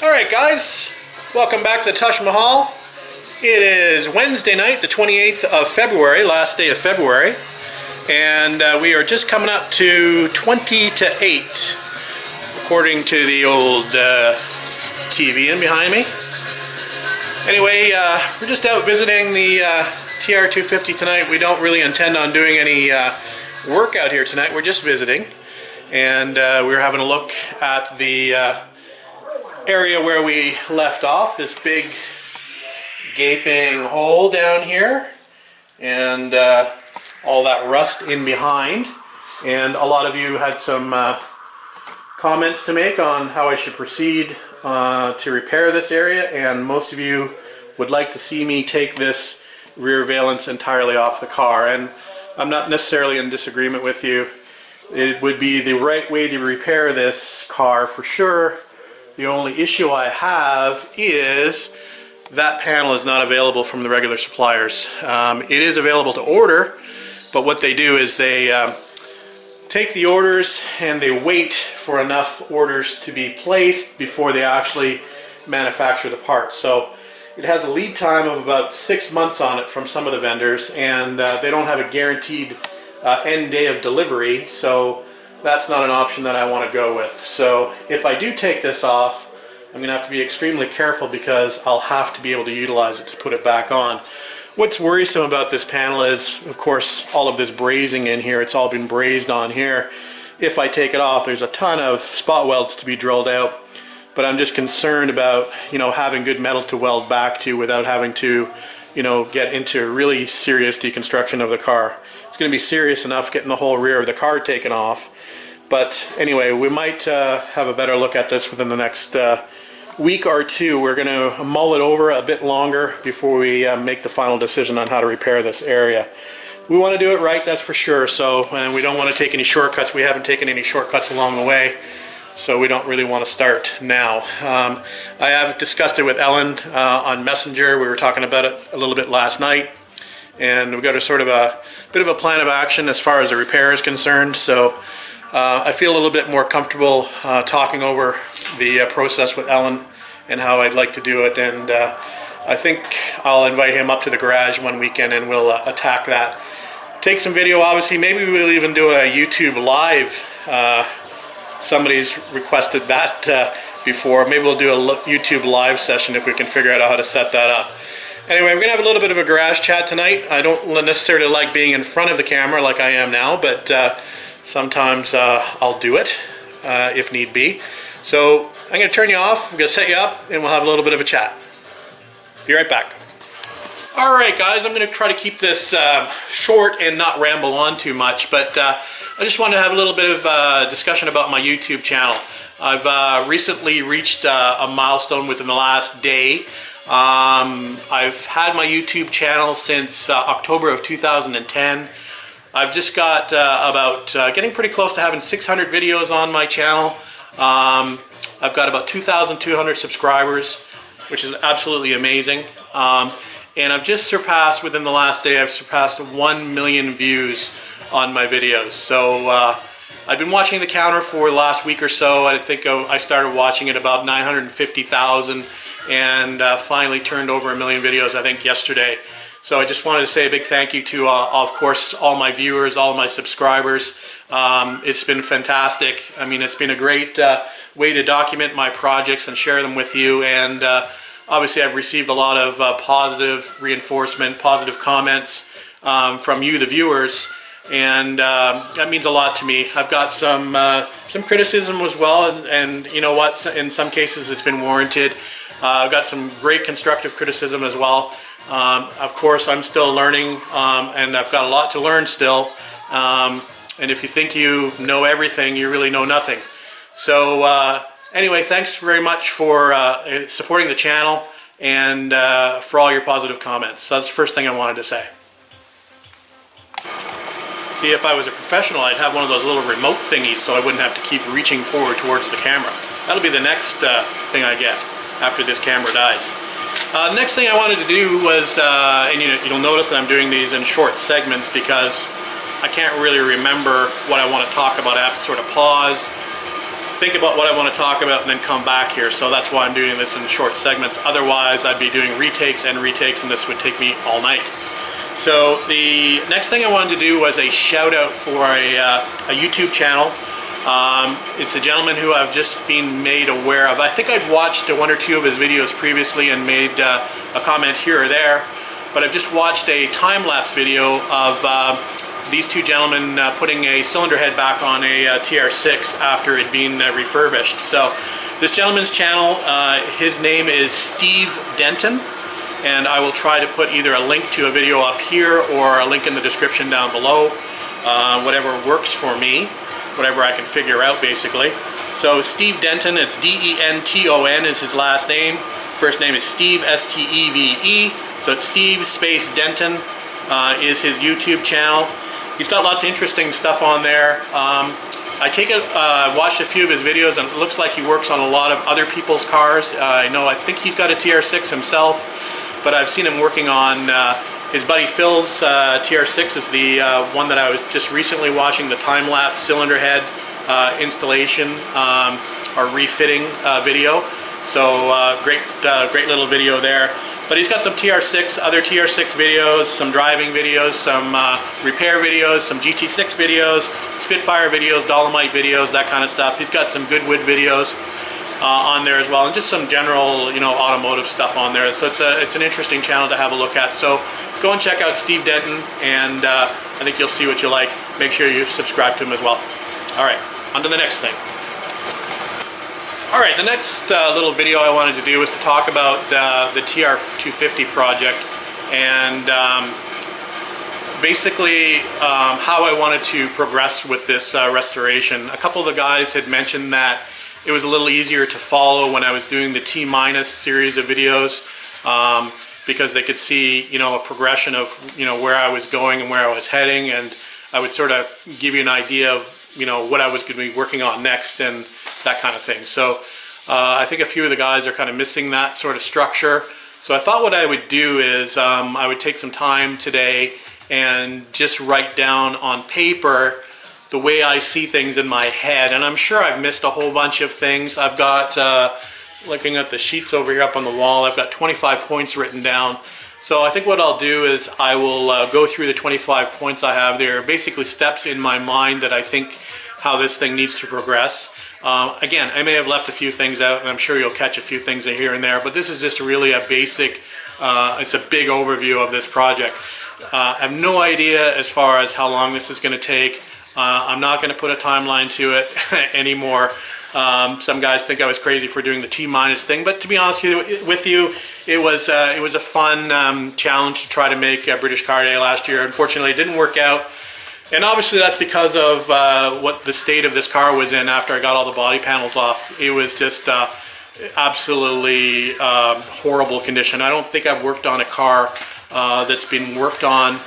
Alright guys, welcome back to the Taj Mahal. It is Wednesday night, the 28th of February, last day of February, and we are just coming up to 20 to 8, according to the old TV in behind me. Anyway, we're just out visiting the TR250 tonight. We don't really intend on doing any work out here tonight. We're just visiting, and we're having a look at the area where we left off, this big gaping hole down here, and all that rust in behind. And a lot of you had some comments to make on how I should proceed to repair this area, and most of you would like to see me take this rear valance entirely off the car, and I'm not necessarily in disagreement with you. It would be the right way to repair this car for sure. The only issue I have is that panel is not available from the regular suppliers. It is available to order, but what they do is they take the orders and they wait for enough orders to be placed before they actually manufacture the part. So it has a lead time of about 6 months on it from some of the vendors, and they don't have a guaranteed end day of delivery, so that's not an option that I want to go with. So if I do take this off, I'm going to have to be extremely careful because I'll have to be able to utilize it to put it back on. What's worrisome about this panel is, of course, all of this brazing in here. It's all been brazed on here. If I take it off, there's a ton of spot welds to be drilled out, but I'm just concerned about, having good metal to weld back to without having to, get into really serious deconstruction of the car. It's going to be serious enough getting the whole rear of the car taken off. But anyway, we might have a better look at this within the next week or two. We're going to mull it over a bit longer before we make the final decision on how to repair this area. We want to do it right, that's for sure. So, and we don't want to take any shortcuts. We haven't taken any shortcuts along the way, so we don't really want to start now. I have discussed it with Ellen on Messenger. We were talking about it a little bit last night, and we've got a sort of a bit of a plan of action as far as the repair is concerned. So I feel a little bit more comfortable talking over the process with Ellen and how I'd like to do it, and I think I'll invite him up to the garage one weekend and we'll attack that. Take some video, obviously. Maybe we'll even do a YouTube live. Somebody's requested that before. Maybe we'll do a YouTube live session if we can figure out how to set that up. Anyway, we're gonna have a little bit of a garage chat tonight. I don't necessarily like being in front of the camera like I am now, but sometimes I'll do it if need be. So I'm going to turn you off, I'm going to set you up, and we'll have a little bit of a chat. Be right back. Alright guys, I'm going to try to keep this short and not ramble on too much, but I just wanted to have a little bit of discussion about my YouTube channel. I've recently reached a milestone within the last day. I've had my YouTube channel since October of 2010. I've just got getting pretty close to having 600 videos on my channel. I've got about 2,200 subscribers, which is absolutely amazing. And I've just surpassed, within the last day, I've surpassed 1 million views on my videos. So I've been watching the counter for the last week or so. I think I started watching at about 950,000 and finally turned over 1 million videos, I think, yesterday. So I just wanted to say a big thank you to, of course, all my viewers, all my subscribers. It's been fantastic. I mean, it's been a great way to document my projects and share them with you. And obviously, I've received a lot of positive reinforcement, positive comments from you, the viewers, and that means a lot to me. I've got some criticism as well, and you know what? In some cases, it's been warranted. I've got some great constructive criticism as well. Of course, I'm still learning, and I've got a lot to learn still. And if you think you know everything, you really know nothing. So anyway, thanks very much for supporting the channel and for all your positive comments. So that's the first thing I wanted to say. See, if I was a professional, I'd have one of those little remote thingies so I wouldn't have to keep reaching forward towards the camera. That'll be the next thing I get after this camera dies. Next thing I wanted to do was, and you'll notice that I'm doing these in short segments because I can't really remember what I want to talk about. I have to sort of pause, think about what I want to talk about and then come back here. So that's why I'm doing this in short segments. Otherwise, I'd be doing retakes and retakes, and this would take me all night. So the next thing I wanted to do was a shout out for a YouTube channel. It's a gentleman who I've just been made aware of. I think I'd watched one or two of his videos previously and made a comment here or there, but I've just watched a time-lapse video of these two gentlemen putting a cylinder head back on a TR6 after it being refurbished. So this gentleman's channel, his name is Steve Denton, and I will try to put either a link to a video up here or a link in the description down below, whatever works for me, whatever I can figure out basically. So Steve Denton, it's D-E-N-T-O-N is his last name. First name is Steve, S-T-E-V-E. So it's Steve space Denton is his YouTube channel. He's got lots of interesting stuff on there. I've watched a few of his videos, and it looks like he works on a lot of other people's cars. I think he's got a TR6 himself, but I've seen him working on his buddy Phil's TR6 is the one that I was just recently watching, the time-lapse cylinder head installation or refitting video. So great little video there. But he's got some other TR6 videos, some driving videos, some repair videos, some GT6 videos, Spitfire videos, Dolomite videos, that kind of stuff. He's got some Goodwood videos on there as well, and just some general, automotive stuff on there. So it's an interesting channel to have a look at. So go and check out Steve Denton, and I think you'll see what you like. Make sure you subscribe to him as well. All right, on to the next thing. All right, the next little video I wanted to do was to talk about the TR250 project, and basically how I wanted to progress with this restoration. A couple of the guys had mentioned that it was a little easier to follow when I was doing the T- series of videos, because they could see, a progression of, where I was going and where I was heading, and I would sort of give you an idea of, what I was going to be working on next and that kind of thing. So I think a few of the guys are kind of missing that sort of structure. So I thought what I would do is I would take some time today and just write down on paper the way I see things in my head. And I'm sure I've missed a whole bunch of things. I've got, looking at the sheets over here up on the wall, I've got 25 points written down. So I think what I'll do is I will go through the 25 points I have there, basically steps in my mind that I think how this thing needs to progress. Again, I may have left a few things out, and I'm sure you'll catch a few things here and there, but this is just really a basic, it's a big overview of this project. I have no idea as far as how long this is going to take. I'm not going to put a timeline to it anymore. Some guys think I was crazy for doing the T- thing, but to be honest with you, it was a fun challenge to try to make British Car Day last year. Unfortunately, it didn't work out. And obviously that's because of what the state of this car was in after I got all the body panels off. It was just absolutely horrible condition. I don't think I've worked on a car that's been worked on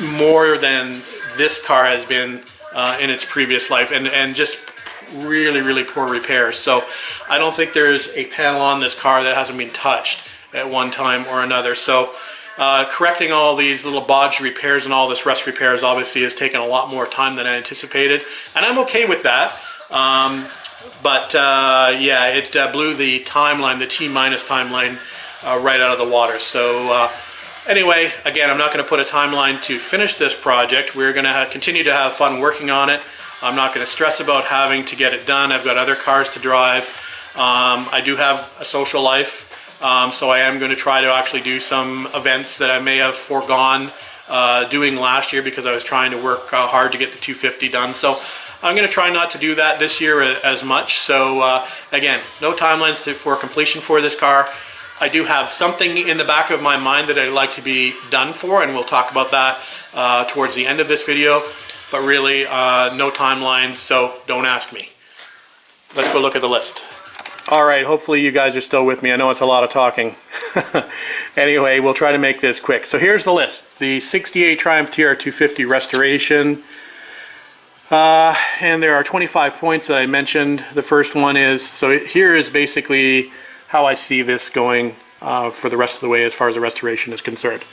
more than this car has been in its previous life, and just really poor repairs. So I don't think there's a panel on this car that hasn't been touched at one time or another. So correcting all these little bodged repairs and all this rust repairs obviously has taken a lot more time than I anticipated, and I'm okay with that. Yeah, it blew the timeline, the T- timeline, right out of the water. So anyway, again, I'm not going to put a timeline to finish this project. We're going to continue to have fun working on it. I'm not going to stress about having to get it done. I've got other cars to drive. I do have a social life. So I am going to try to actually do some events that I may have foregone doing last year because I was trying to work hard to get the 250 done. So I'm going to try not to do that this year as much. So again, no timelines for completion for this car. I do have something in the back of my mind that I'd like to be done for, and we'll talk about that towards the end of this video. But really, no timelines, so don't ask me. Let's go look at the list. All right, hopefully you guys are still with me. I know it's a lot of talking. Anyway, we'll try to make this quick. So here's the list. The 68 Triumph TR250 restoration. And there are 25 points that I mentioned. The first one is, so here is basically how I see this going for the rest of the way as far as the restoration is concerned.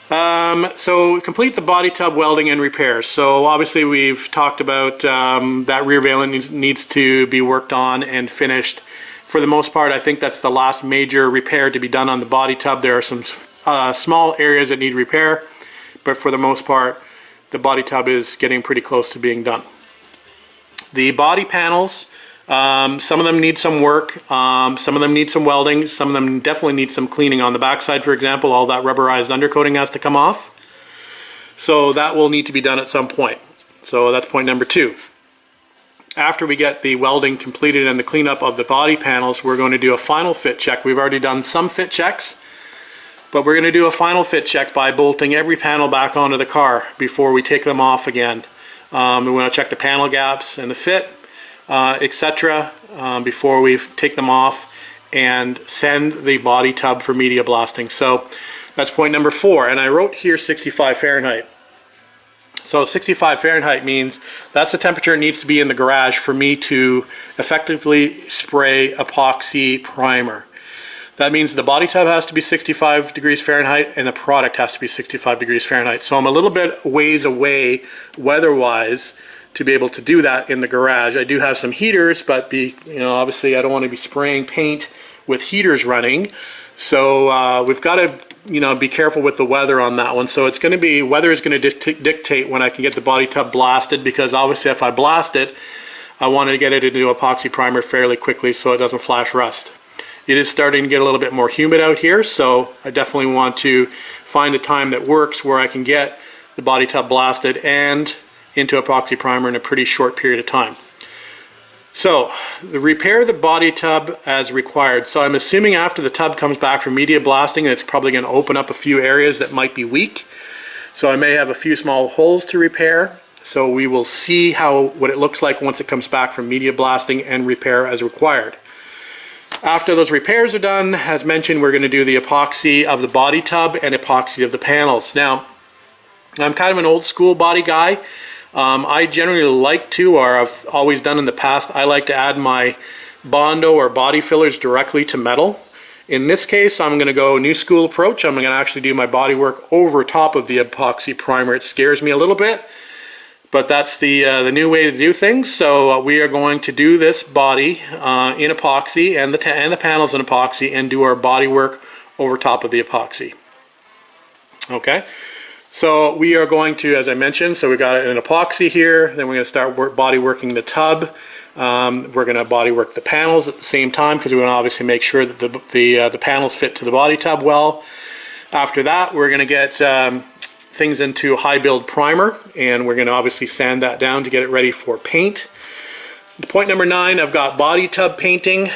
So complete the body tub welding and repairs. So obviously we've talked about that rear valance needs to be worked on and finished. For the most part, I think that's the last major repair to be done on the body tub. There are some small areas that need repair, but for the most part, the body tub is getting pretty close to being done. The body panels, some of them need some work, some of them need some welding, some of them definitely need some cleaning. On the backside, for example, all that rubberized undercoating has to come off. So that will need to be done at some point. So that's point number 2. After we get the welding completed and the cleanup of the body panels, we're going to do a final fit check. We've already done some fit checks, but we're going to do a final fit check by bolting every panel back onto the car before we take them off again. We want to check the panel gaps and the fit, etc. Before we take them off and send the body tub for media blasting. So that's point number 4, and I wrote here 65 Fahrenheit. So 65 Fahrenheit means that's the temperature it needs to be in the garage for me to effectively spray epoxy primer. That means the body tub has to be 65 degrees Fahrenheit and the product has to be 65 degrees Fahrenheit. So I'm a little bit ways away weather-wise to be able to do that in the garage. I do have some heaters, but obviously I don't want to be spraying paint with heaters running. So we've got to be careful with the weather on that one. So it's going to be, weather is going to dictate when I can get the body tub blasted, because obviously if I blast it, I want to get it into epoxy primer fairly quickly so it doesn't flash rust. It is starting to get a little bit more humid out here, so I definitely want to find a time that works where I can get the body tub blasted and into epoxy primer in a pretty short period of time. So, repair the body tub as required. So I'm assuming after the tub comes back from media blasting, it's probably going to open up a few areas that might be weak. So I may have a few small holes to repair. So we will see what it looks like once it comes back from media blasting and repair as required. After those repairs are done, as mentioned, we're going to do the epoxy of the body tub and epoxy of the panels. Now, I'm kind of an old school body guy. I generally like to, or I've always done in the past, I like to add my Bondo or body fillers directly to metal. In this case, I'm going to go new school approach. I'm going to actually do my body work over top of the epoxy primer. It scares me a little bit, but that's the new way to do things. So we are going to do this body in epoxy and the panels in epoxy and do our body work over top of the epoxy. Okay. So we are going to, as I mentioned, so we've got an epoxy here, then we're going to start body working the tub. We're going to body work the panels at the same time because we want to obviously make sure that the panels fit to the body tub well. After that, we're going to get things into high build primer, and we're going to obviously sand that down to get it ready for paint. Point number 9, I've got body tub painting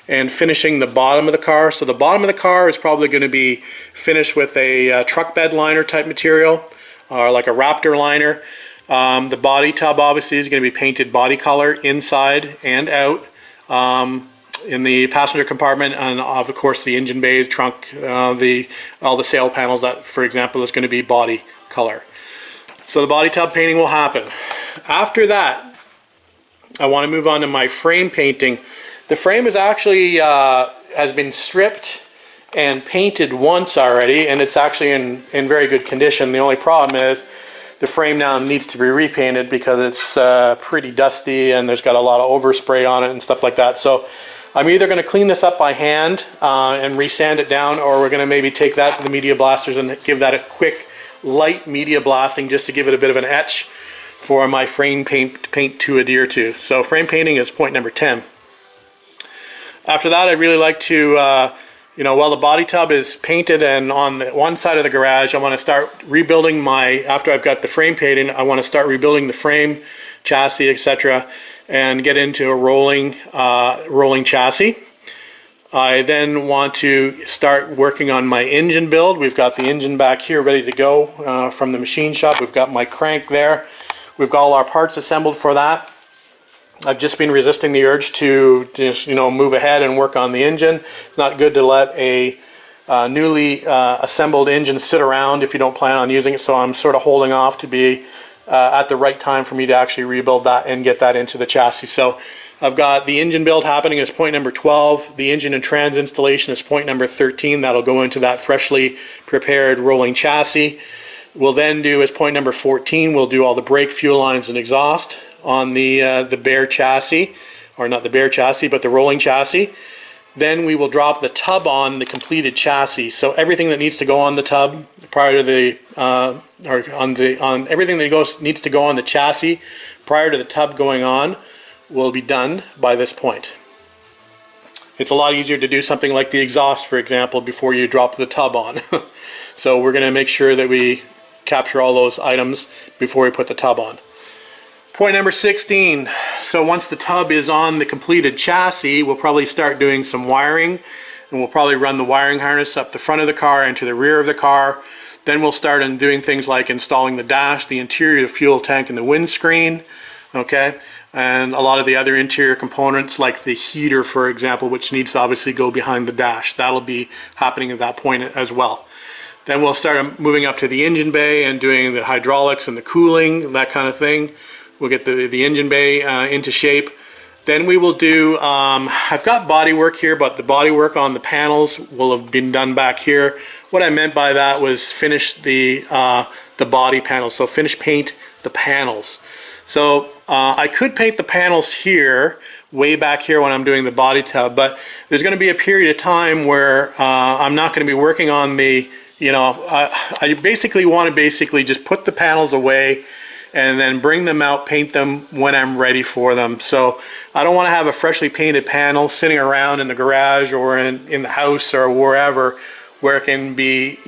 and finishing the bottom of the car. So the bottom of the car is probably going to be finished with a truck bed liner type material, or like a Raptor liner. The body tub obviously is going to be painted body color inside and out in the passenger compartment, and of course the engine bay, trunk, all the sail panels, that for example is going to be body color. So the body tub painting will happen. After that, I want to move on to my frame painting. The frame is actually has been stripped and painted once already, and it's actually in very good condition. The only problem is the frame now needs to be repainted because it's pretty dusty and there's got a lot of overspray on it and stuff like that. So I'm either going to clean this up by hand and resand it down, or we're going to maybe take that to the media blasters and give that a quick light media blasting just to give it a bit of an etch for my frame paint to adhere to. So frame painting is point number 10. After that, I'd really like to, while the body tub is painted and on one side of the garage, I want to start rebuilding after I've got the frame painted, I want to start rebuilding the frame, chassis, etc., and get into a rolling chassis. I then want to start working on my engine build. We've got the engine back here ready to go from the machine shop. We've got my crank there. We've got all our parts assembled for that. I've just been resisting the urge to just move ahead and work on the engine. It's not good to let a newly assembled engine sit around if you don't plan on using it, so I'm sort of holding off to be at the right time for me to actually rebuild that and get that into the chassis. So I've got the engine build happening as point number 12, the engine and trans installation is point number 13. That'll go into that freshly prepared rolling chassis. We'll then do as point number 14, we'll do all the brake, fuel lines, and exhaust on the bare chassis, or not the bare chassis, but the rolling chassis. Then we will drop the tub on the completed chassis. So everything that needs to go on the tub prior to the, everything that needs to go on the chassis prior to the tub going on will be done by this point. It's a lot easier to do something like the exhaust, for example, before you drop the tub on. So we're going to make sure that we capture all those items before we put the tub on. Point number 16, so once the tub is on the completed chassis, we'll probably start doing some wiring, and we'll probably run the wiring harness up the front of the car into the rear of the car. Then we'll start on doing things like installing the dash, the interior, the fuel tank, and the windscreen, okay? And a lot of the other interior components like the heater, for example, which needs to obviously go behind the dash. That'll be happening at that point as well. Then we'll start moving up to the engine bay and doing the hydraulics and the cooling, that kind of thing. We'll get the engine bay into shape. Then we will do, I've got body work here, but the body work on the panels will have been done back here. What I meant by that was finish the body panels, so finish paint the panels. So I could paint the panels here, way back here when I'm doing the body tub, but there's going to be a period of time where I'm not going to be working on the, I basically want to just put the panels away and then bring them out, paint them when I'm ready for them. So I don't want to have a freshly painted panel sitting around in the garage or in the house or wherever where it can be,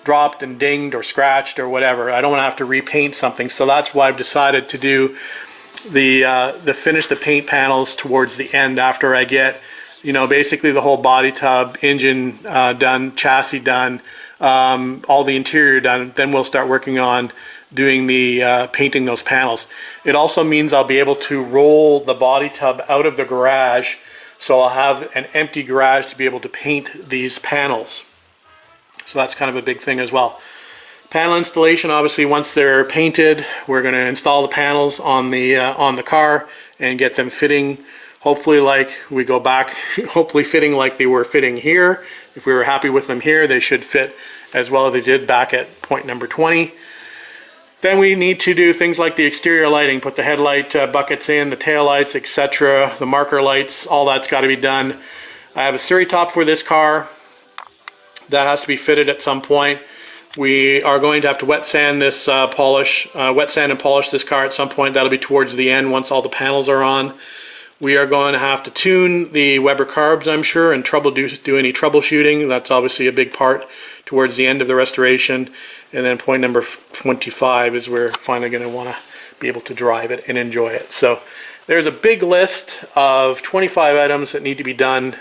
dropped and dinged or scratched or whatever. I don't want to have to repaint something. So that's why I've decided to do the finish the paint panels towards the end after I get, basically the whole body tub, engine done, chassis done, all the interior done. Then we'll start working on doing the painting those panels. It also means I'll be able to roll the body tub out of the garage, so I'll have an empty garage to be able to paint these panels. So that's kind of a big thing as well. Panel installation, obviously once they're painted, we're going to install the panels on the car and get them fitting, hopefully like we go back, hopefully fitting like they were fitting here. If we were happy with them here, they should fit as well as they did back at point number 20. Then we need to do things like the exterior lighting, put the headlight buckets in, the tail lights, etc., the marker lights, all that's got to be done. I have a Surrey top for this car. That has to be fitted at some point. We are going to have to wet sand this and polish this car at some point. That'll be towards the end once all the panels are on. We are going to have to tune the Weber carbs, I'm sure, and do any troubleshooting. That's obviously a big part towards the end of the restoration. And then point number 25 is we're finally going to want to be able to drive it and enjoy it. So there's a big list of 25 items that need to be done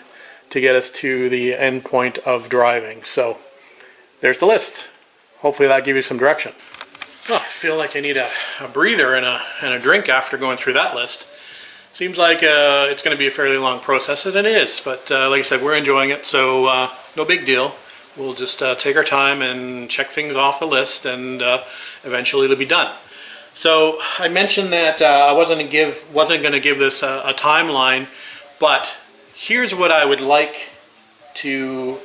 to get us to the end point of driving. So there's the list. Hopefully that gives you some direction. Oh, I feel like I need a breather and a drink after going through that list. Seems like it's going to be a fairly long process, and it is. But like I said, we're enjoying it, so no big deal. We'll just take our time and check things off the list, and eventually it'll be done. So I mentioned that I wasn't going to give this a timeline, but here's what I would like to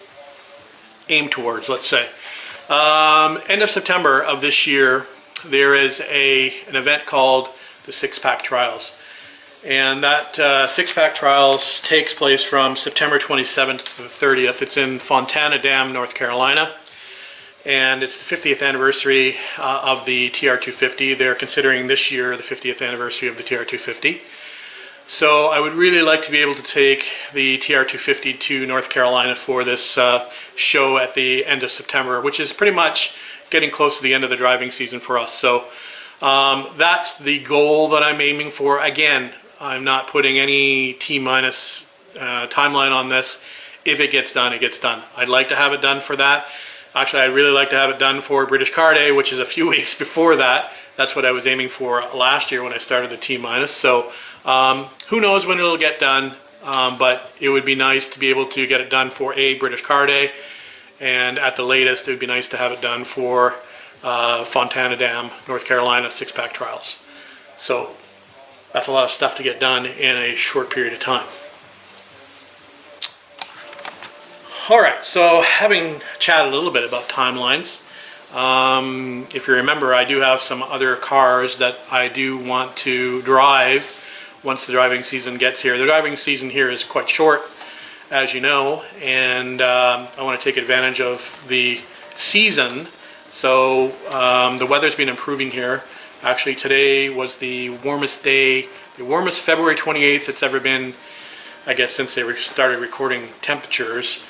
aim towards, let's say. End of September of this year, there is an event called the Six Pack Trials. And that six-pack trials takes place from September 27th to the 30th. It's in Fontana Dam, North Carolina. And it's the 50th anniversary of the TR250. They're considering this year the 50th anniversary of the TR250. So I would really like to be able to take the TR250 to North Carolina for this show at the end of September, which is pretty much getting close to the end of the driving season for us. So that's the goal that I'm aiming for. Again, I'm not putting any T-minus timeline on this. If it gets done, it gets done. I'd like to have it done for that. Actually, I'd really like to have it done for British Car Day, which is a few weeks before that. That's what I was aiming for last year when I started the T-minus. So who knows when it'll get done, but it would be nice to be able to get it done for British Car Day. And at the latest, it would be nice to have it done for Fontana Dam, North Carolina 6-pack trials. So that's a lot of stuff to get done in a short period of time. Alright, so having chatted a little bit about timelines, if you remember, I do have some other cars that I do want to drive once the driving season gets here. The driving season here is quite short, as you know, and I want to take advantage of the season. So the weather's been improving here. Actually, today was the warmest day, the warmest February 28th it's ever been, I guess, since they started recording temperatures.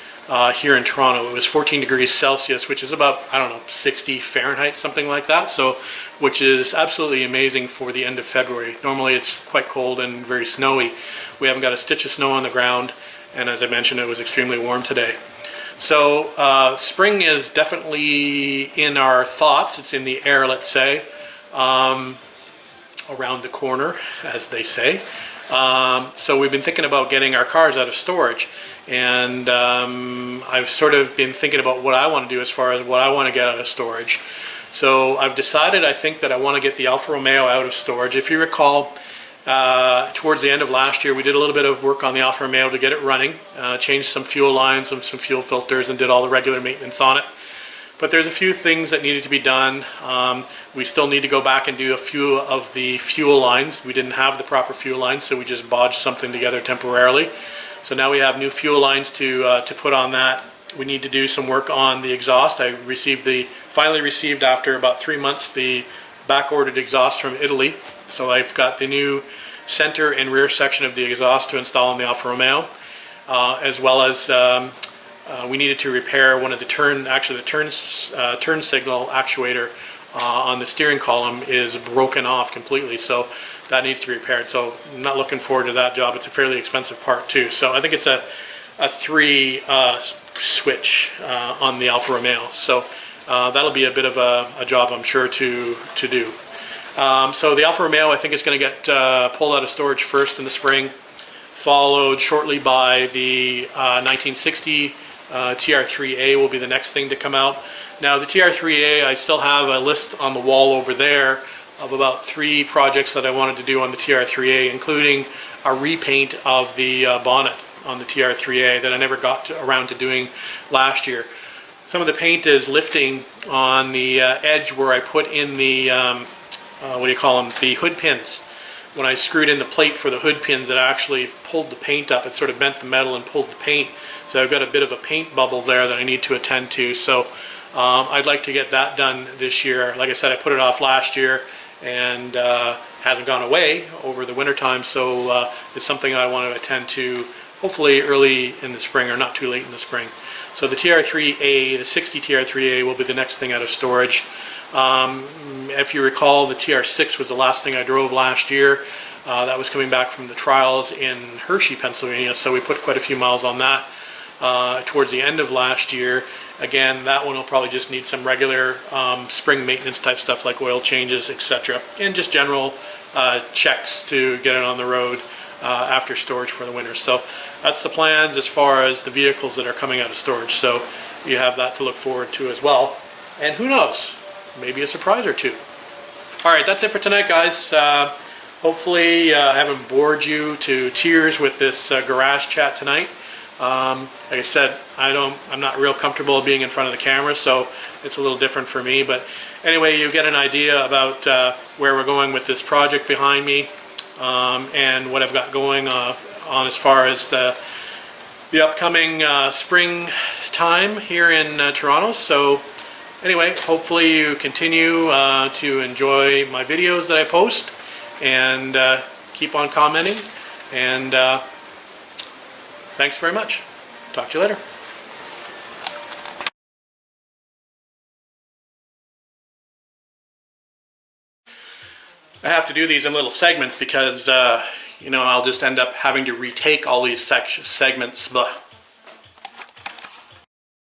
Here in Toronto. It was 14 degrees Celsius, which is about, I don't know, 60 Fahrenheit, something like that. So, which is absolutely amazing for the end of February. Normally it's quite cold and very snowy. We haven't got a stitch of snow on the ground, and as I mentioned, it was extremely warm today. So spring is definitely in our thoughts. It's in the air, let's say, around the corner, as they say. So we've been thinking about getting our cars out of storage, and I've sort of been thinking about what I want to do as far as what I want to get out of storage. So I've decided, I think, that I want to get the Alfa Romeo out of storage. If you recall, towards the end of last year, we did a little bit of work on the Alfa Romeo to get it running, changed some fuel lines and some fuel filters, and did all the regular maintenance on it. But there's a few things that needed to be done. We still need to go back and do a few of the fuel lines. We didn't have the proper fuel lines, so we just bodged something together temporarily. So now we have new fuel lines to put on that. We need to do some work on the exhaust. I finally received after about 3 months the back-ordered exhaust from Italy. So I've got the new center and rear section of the exhaust to install on the Alfa Romeo, as well as we needed to repair one of the turn signal actuator on the steering column is broken off completely, so that needs to be repaired. So I'm not looking forward to that job. It's a fairly expensive part too. So I think it's a 3 switch on the Alfa Romeo. So that'll be a bit of a job, I'm sure, to do. So the Alfa Romeo, I think, is going to get pulled out of storage first in the spring, followed shortly by the 1960 TR3A will be the next thing to come out. Now the TR3A, I still have a list on the wall over there of about 3 projects that I wanted to do on the TR3A, including a repaint of the bonnet on the TR3A that I never got around to doing last year. Some of the paint is lifting on the edge where I put in the, what do you call them, the hood pins. When I screwed in the plate for the hood pins, it actually pulled the paint up. It sort of bent the metal and pulled the paint. So I've got a bit of a paint bubble there that I need to attend to. So I'd like to get that done this year. Like I said, I put it off last year and hasn't gone away over the winter time. So it's something I want to attend to hopefully early in the spring or not too late in the spring. So the TR3A, the 60 TR3A will be the next thing out of storage. If you recall, the TR6 was the last thing I drove last year. That was coming back from the trials in Hershey, Pennsylvania, so we put quite a few miles on that towards the end of last year. Again, that one will probably just need some regular spring maintenance type stuff like oil changes, etc. And just general checks to get it on the road after storage for the winter. So that's the plans as far as the vehicles that are coming out of storage. So you have that to look forward to as well. And who knows? Maybe a surprise or two. Alright, that's it for tonight, guys. Hopefully I haven't bored you to tears with this garage chat tonight. Like I said, I'm not real comfortable being in front of the camera, so it's a little different for me. But anyway, you get an idea about where we're going with this project behind me, and what I've got going on as far as the upcoming spring time here in Toronto. So anyway, hopefully you continue to enjoy my videos that I post, and keep on commenting, and thanks very much. Talk to you later. I have to do these in little segments because you know, I'll just end up having to retake all these segments. Blah.